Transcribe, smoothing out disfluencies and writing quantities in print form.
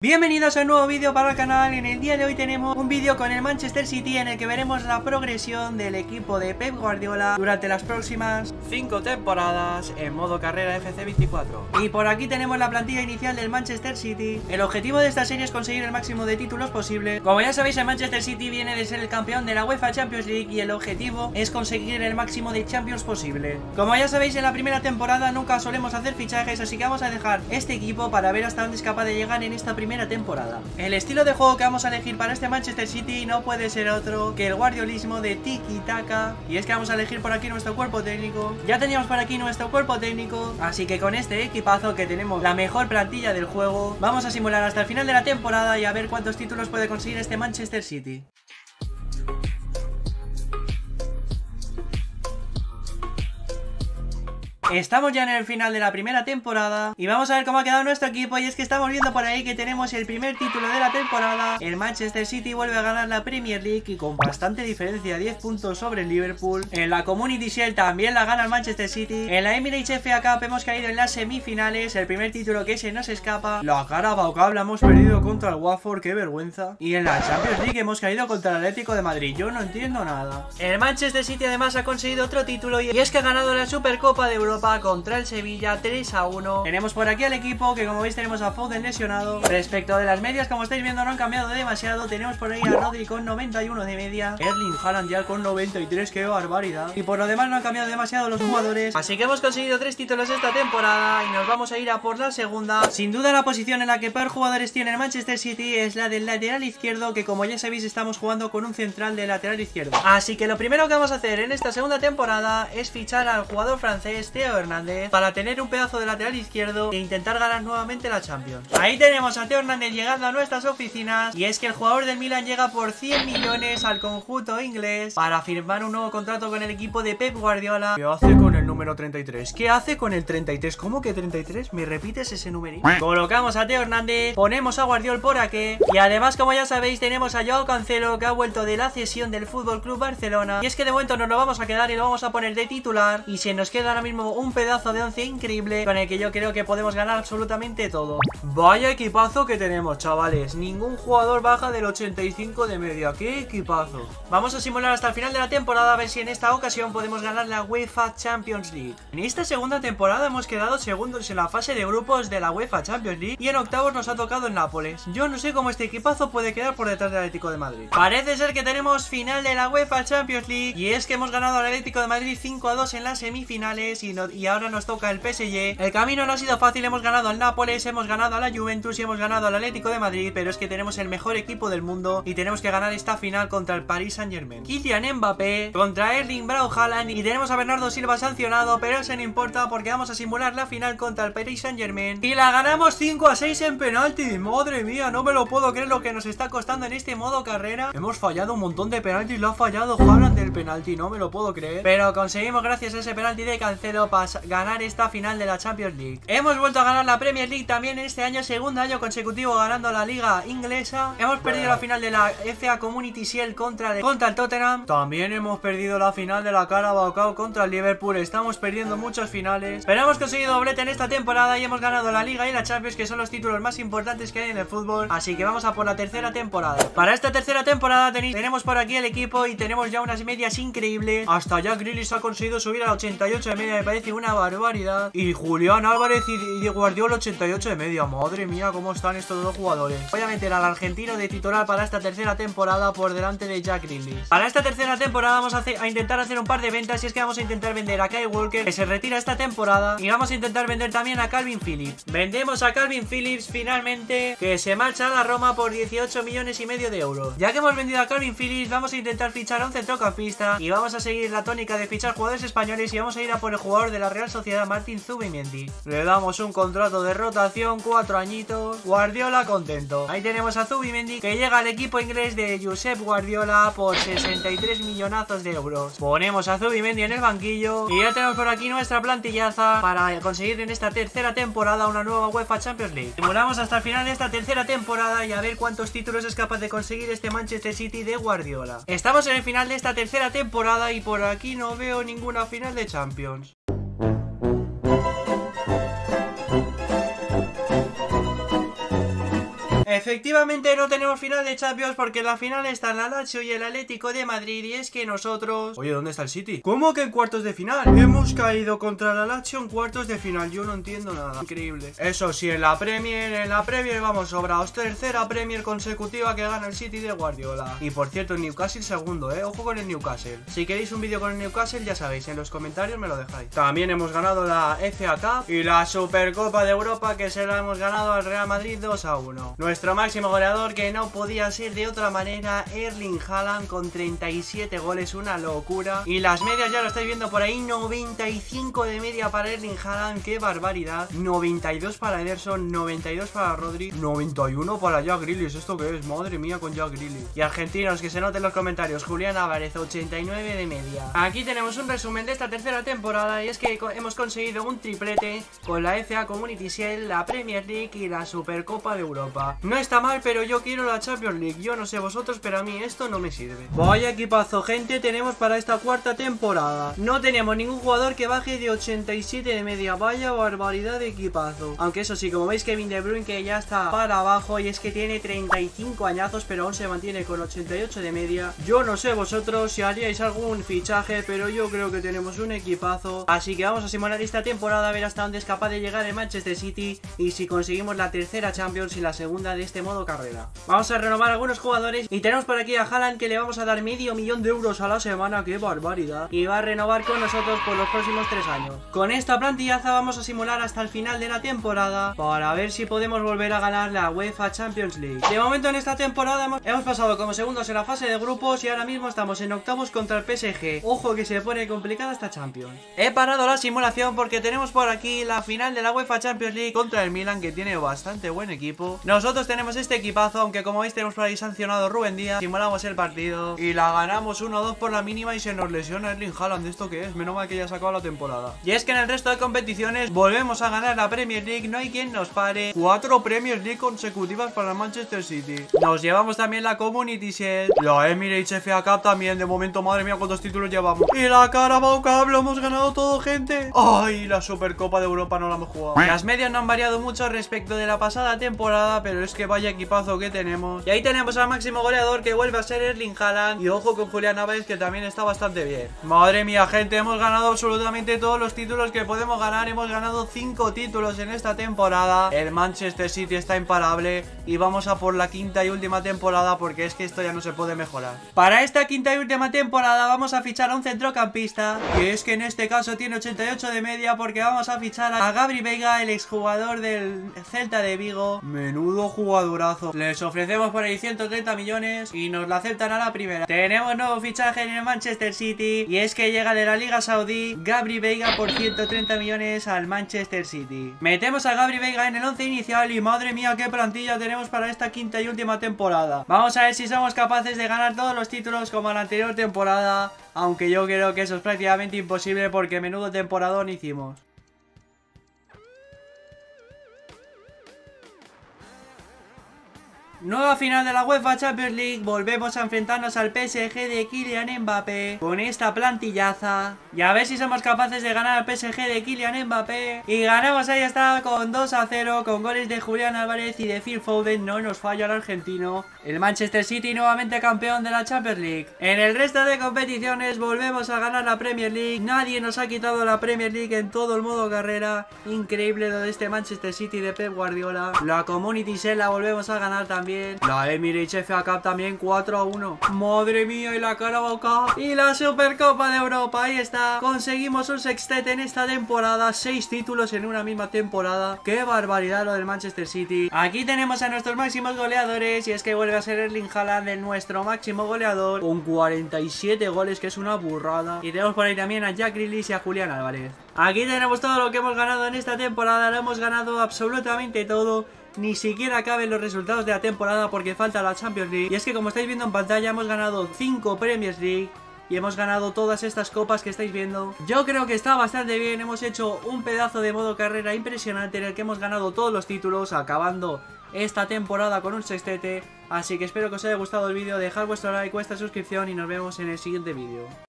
Bienvenidos a un nuevo vídeo para el canal. En el día de hoy tenemos un vídeo con el Manchester City en el que veremos la progresión del equipo de Pep Guardiola durante las próximas 5 temporadas en modo carrera FC24. Y por aquí tenemos la plantilla inicial del Manchester City. El objetivo de esta serie es conseguir el máximo de títulos posible. Como ya sabéis, el Manchester City viene de ser el campeón de la UEFA Champions League y el objetivo es conseguir el máximo de Champions posible. Como ya sabéis, en la primera temporada nunca solemos hacer fichajes, así que vamos a dejar este equipo para ver hasta dónde es capaz de llegar en esta primera temporada. El estilo de juego que vamos a elegir para este Manchester City no puede ser otro que el guardiolismo de tiki-taka, y es que vamos a elegir por aquí nuestro cuerpo técnico. Ya teníamos por aquí nuestro cuerpo técnico, así que con este equipazo que tenemos la mejor plantilla del juego, vamos a simular hasta el final de la temporada y a ver cuántos títulos puede conseguir este Manchester City. Estamos ya en el final de la primera temporada y vamos a ver cómo ha quedado nuestro equipo. Y es que estamos viendo por ahí que tenemos el primer título de la temporada. El Manchester City vuelve a ganar la Premier League y con bastante diferencia, 10 puntos sobre el Liverpool. En la Community Shield también la gana el Manchester City. En la Emirates FA Cup hemos caído en las semifinales, el primer título que se nos escapa. La Carabao Cup la hemos perdido contra el Watford, qué vergüenza. Y en la Champions League hemos caído contra el Atlético de Madrid, yo no entiendo nada. El Manchester City además ha conseguido otro título y es que ha ganado la Supercopa de Europa contra el Sevilla 3-1. Tenemos por aquí al equipo que, como veis, tenemos a Foden lesionado. Respecto de las medias, como estáis viendo, no han cambiado demasiado. Tenemos por ahí a Rodri con 91 de media, Erling Haaland ya con 93, qué barbaridad. Y por lo demás no han cambiado demasiado los jugadores, así que hemos conseguido 3 títulos esta temporada y nos vamos a ir a por la segunda. Sin duda la posición en la que peor jugadores tiene el Manchester City es la del lateral izquierdo, que como ya sabéis estamos jugando con un central de lateral izquierdo. Así que lo primero que vamos a hacer en esta segunda temporada es fichar al jugador francés Theo Hernández para tener un pedazo de lateral izquierdo e intentar ganar nuevamente la Champions. Ahí tenemos a Theo Hernández llegando a nuestras oficinas, y es que el jugador del Milan llega por 100 millones al conjunto inglés para firmar un nuevo contrato con el equipo de Pep Guardiola. ¿Qué hace con el número 33? ¿Qué hace con el 33? ¿Cómo que 33? ¿Me repites ese numerito? Colocamos a Theo Hernández, ponemos a Guardiola por aquí y además, como ya sabéis, tenemos a Joao Cancelo, que ha vuelto de la cesión del FC Barcelona, y es que de momento nos lo vamos a quedar y lo vamos a poner de titular, y se nos queda ahora mismo un pedazo de 11 increíble con el que yo creo que podemos ganar absolutamente todo. Vaya equipazo que tenemos, chavales. Ningún jugador baja del 85 de media. ¡Qué equipazo! Vamos a simular hasta el final de la temporada a ver si en esta ocasión podemos ganar la UEFA Champions League. En esta segunda temporada hemos quedado segundos en la fase de grupos de la UEFA Champions League y en octavos nos ha tocado el Nápoles. Yo no sé cómo este equipazo puede quedar por detrás del Atlético de Madrid. Parece ser que tenemos final de la UEFA Champions League y es que hemos ganado al Atlético de Madrid 5-2 en las semifinales y ahora nos toca el PSG. El camino no ha sido fácil, hemos ganado al Nápoles, hemos ganado a la Juventus y hemos ganado al Atlético de Madrid, pero es que tenemos el mejor equipo del mundo y tenemos que ganar esta final contra el Paris Saint-Germain. Kylian Mbappé contra Erling Braut Haaland, y tenemos a Bernardo Silva sancionado, pero eso no importa porque vamos a simular la final contra el Paris Saint-Germain y la ganamos 5-6 en penalti. Madre mía, no me lo puedo creer lo que nos está costando en este modo carrera. Hemos fallado un montón de penaltis, lo ha fallado Haaland del penalti, no me lo puedo creer, pero conseguimos gracias a ese penalti de Cancelo ganar esta final de la Champions League. Hemos vuelto a ganar la Premier League también en este año, segundo año consecutivo ganando la liga inglesa. Hemos perdido la final de la FA Community Shield contra el Tottenham. También hemos perdido la final de la Carabao Cup contra el Liverpool. Estamos perdiendo muchas finales, pero hemos conseguido doblete en esta temporada y hemos ganado la liga y la Champions, que son los títulos más importantes que hay en el fútbol. Así que vamos a por la tercera temporada. Para esta tercera temporada tenemos por aquí el equipo y tenemos ya unas medias increíbles. Hasta Jack Grealish ha conseguido subir a 88 de media, me parece una barbaridad. Y Julián Álvarez y Guardiola 88 de media. Madre mía, cómo están estos dos jugadores. Voy a meter al argentino de titular para esta tercera temporada por delante de Jack Grealish. Para esta tercera temporada vamos a intentar hacer un par de ventas, y es que vamos a intentar vender a Kyle Walker, que se retira esta temporada, y vamos a intentar vender también a Calvin Phillips. Vendemos a Calvin Phillips finalmente, que se marcha a la Roma por 18 millones y medio de euros. Ya que hemos vendido a Calvin Phillips, vamos a intentar fichar a un centrocampista y vamos a seguir la tónica de fichar jugadores españoles, y vamos a ir a por el jugador de la Real Sociedad, Martin Zubimendi. Le damos un contrato de rotación, 4 añitos. Guardiola contento. Ahí tenemos a Zubimendi, que llega al equipo inglés de Josep Guardiola por 63 millonazos de euros. Ponemos a Zubimendi en el banquillo y ya tenemos por aquí nuestra plantillaza para conseguir en esta tercera temporada una nueva UEFA Champions League. Simulamos hasta el final de esta tercera temporada y a ver cuántos títulos es capaz de conseguir este Manchester City de Guardiola. Estamos en el final de esta tercera temporada y por aquí no veo ninguna final de Champions. Efectivamente no tenemos final de Champions porque en la final están la Lazio y el Atlético de Madrid. Y es que nosotros... Oye, ¿dónde está el City? ¿Cómo que en cuartos de final? Hemos caído contra la Lazio en cuartos de final. Yo no entiendo nada. Increíble. Eso sí, en la Premier vamos sobrados. Tercera Premier consecutiva que gana el City de Guardiola. Y por cierto, el Newcastle segundo, ojo con el Newcastle. Si queréis un vídeo con el Newcastle, ya sabéis, en los comentarios me lo dejáis. También hemos ganado la FA Cup y la Supercopa de Europa, que se la hemos ganado al Real Madrid 2-1. Nuestro máximo goleador, que no podía ser de otra manera, Erling Haaland, con 37 goles, una locura. Y las medias ya lo estáis viendo por ahí, 95 de media para Erling Haaland, qué barbaridad. 92 para Ederson, 92 para Rodri, 91 para Jack Grealish. ¿Esto qué es? Madre mía, con Jack Grealish. Y argentinos, que se noten en los comentarios, Julián Álvarez, 89 de media. Aquí tenemos un resumen de esta tercera temporada, y es que hemos conseguido un triplete con la FA Community Shield, la Premier League y la Supercopa de Europa. No está mal, pero yo quiero la Champions League. Yo no sé vosotros, pero a mí esto no me sirve. Vaya equipazo, gente, tenemos para esta cuarta temporada. No tenemos ningún jugador que baje de 87 de media. Vaya barbaridad de equipazo. Aunque eso sí, como veis, Kevin De Bruyne, que ya está para abajo, y es que tiene 35 añazos, pero aún se mantiene con 88 de media. Yo no sé vosotros si haríais algún fichaje, pero yo creo que tenemos un equipazo. Así que vamos a simular esta temporada, a ver hasta dónde es capaz de llegar el Manchester City y si conseguimos la tercera Champions y la segunda de este modo carrera. Vamos a renovar algunos jugadores y tenemos por aquí a Haaland, que le vamos a dar medio millón de euros a la semana. ¡Qué barbaridad! Y va a renovar con nosotros por los próximos 3 años. Con esta plantillaza vamos a simular hasta el final de la temporada para ver si podemos volver a ganar la UEFA Champions League. De momento en esta temporada hemos pasado como segundos en la fase de grupos y ahora mismo estamos en octavos contra el PSG. Ojo que se pone complicada esta Champions. He parado la simulación porque tenemos por aquí la final de la UEFA Champions League contra el Milan, que tiene bastante buen equipo. Nosotros tenemos este equipazo, aunque como veis tenemos por ahí sancionado Rubén Díaz. Simulamos el partido y la ganamos 1-2 por la mínima y se nos lesiona Erling Haaland. ¿Esto qué es? Menos mal que ya ha sacado la temporada. Y es que en el resto de competiciones volvemos a ganar la Premier League, no hay quien nos pare. 4 Premier League consecutivas para el Manchester City. Nos llevamos también la Community Shield, la Emirates FA Cup también. De momento, madre mía, cuántos títulos llevamos. Y la Carabao Cup, lo hemos ganado todo, gente. Ay, la Supercopa de Europa no la hemos jugado. Las medias no han variado mucho respecto de la pasada temporada, pero es que vaya equipazo que tenemos. Y ahí tenemos al máximo goleador, que vuelve a ser Erling Haaland. Y ojo con Julián Álvarez, que también está bastante bien. Madre mía, gente, hemos ganado absolutamente todos los títulos que podemos ganar. Hemos ganado 5 títulos en esta temporada. El Manchester City está imparable y vamos a por la quinta y última temporada, porque es que esto ya no se puede mejorar. Para esta quinta y última temporada vamos a fichar a un centrocampista, que es que en este caso tiene 88 de media, porque vamos a fichar a Gabri Veiga, el exjugador del Celta de Vigo. Menudo jugadorazo. Les ofrecemos por ahí 130 millones y nos la aceptan a la primera. Tenemos nuevo fichaje en el Manchester City, y es que llega de la Liga Saudí Gabri Veiga por 130 millones al Manchester City. Metemos a Gabri Veiga en el 11 inicial y madre mía, qué plantilla tenemos para esta quinta y última temporada. Vamos a ver si somos capaces de ganar todos los títulos como la anterior temporada, aunque yo creo que eso es prácticamente imposible porque menudo temporadón hicimos. Nueva final de la UEFA Champions League. Volvemos a enfrentarnos al PSG de Kylian Mbappé con esta plantillaza, y a ver si somos capaces de ganar al PSG de Kylian Mbappé. Y ganamos, ahí está, con 2-0, con goles de Julián Álvarez y de Phil Foden. No nos falla el argentino. El Manchester City nuevamente campeón de la Champions League. En el resto de competiciones volvemos a ganar la Premier League. Nadie nos ha quitado la Premier League en todo el modo carrera. Increíble lo de este Manchester City de Pep Guardiola. La Community Shield la volvemos a ganar también. La Emirates FA Cup también 4-1. Madre mía, y la Carabao Cup y la Supercopa de Europa. Ahí está. Conseguimos un sextete en esta temporada. 6 títulos en una misma temporada. Qué barbaridad lo del Manchester City. Aquí tenemos a nuestros máximos goleadores, y es que vuelve a ser Erling Haaland el nuestro máximo goleador, con 47 goles, que es una burrada. Y tenemos por ahí también a Jack Grealish y a Julián Álvarez. Aquí tenemos todo lo que hemos ganado en esta temporada. Lo hemos ganado absolutamente todo. Ni siquiera caben los resultados de la temporada porque falta la Champions League. Y es que, como estáis viendo en pantalla, hemos ganado 5 Premier League y hemos ganado todas estas copas que estáis viendo. Yo creo que está bastante bien. Hemos hecho un pedazo de modo carrera impresionante en el que hemos ganado todos los títulos, acabando esta temporada con un sextete. Así que espero que os haya gustado el vídeo. Dejad vuestro like, vuestra suscripción y nos vemos en el siguiente vídeo.